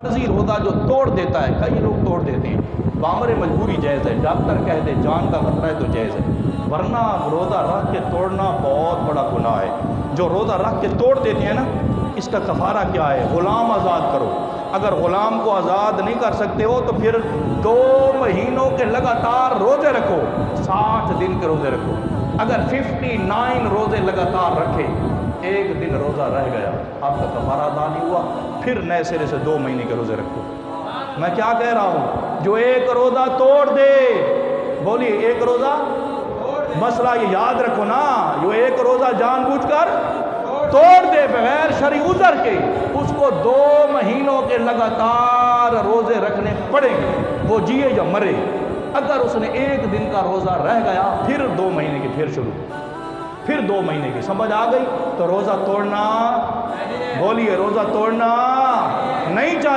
عرضی روزہ جو توڑ دیتا ہے، کئی لوگ توڑ دیتے ہیں، بامر مجبوری جائز ہے، ڈاکٹر کہتے جان کا خطرہ ہے تو جائز ہے، ورنہ روزہ رکھ کے توڑنا بہت بڑا گناہ ہے۔ جو روزہ رکھ کے توڑ دیتے ہیں نا، اس کا کفارہ کیا ہے؟ غلام آزاد کرو۔ اگر غلام کو آزاد نہیں کر سکتے ہو تو پھر 2 مہینوں کے لگاتار روزے رکھو، 60 دن کے روزے رکھو۔ اگر 59 روزے لگاتار رکھے، ایک دن روزہ رہ گیا، آپ کا کفارہ ادا نہیں ہوا، پھر نئے سرے سے 2 مہینے کے روزے رکھو۔ میں کیا کہہ رہا ہوں؟ جو ایک روزہ توڑ دے، بولیے ایک روزہ، مسئلہ یہ یاد رکھو نا، جو ایک روزہ جان بوجھ کر توڑ دے بغیر شرعی عذر کے، اس کو 2 مہینوں کے لگاتار روزے رکھنے پڑیں گے، وہ جیے یا مرے۔ اگر اس نے ایک دن کا روزہ رہ گیا، پھر 2 مہینے کی پھر شروع، پھر 2 مہینے کی، سمجھ آ گئی؟ تو روزہ توڑنا، بولیے روزہ توڑنا نہیں چاہیے۔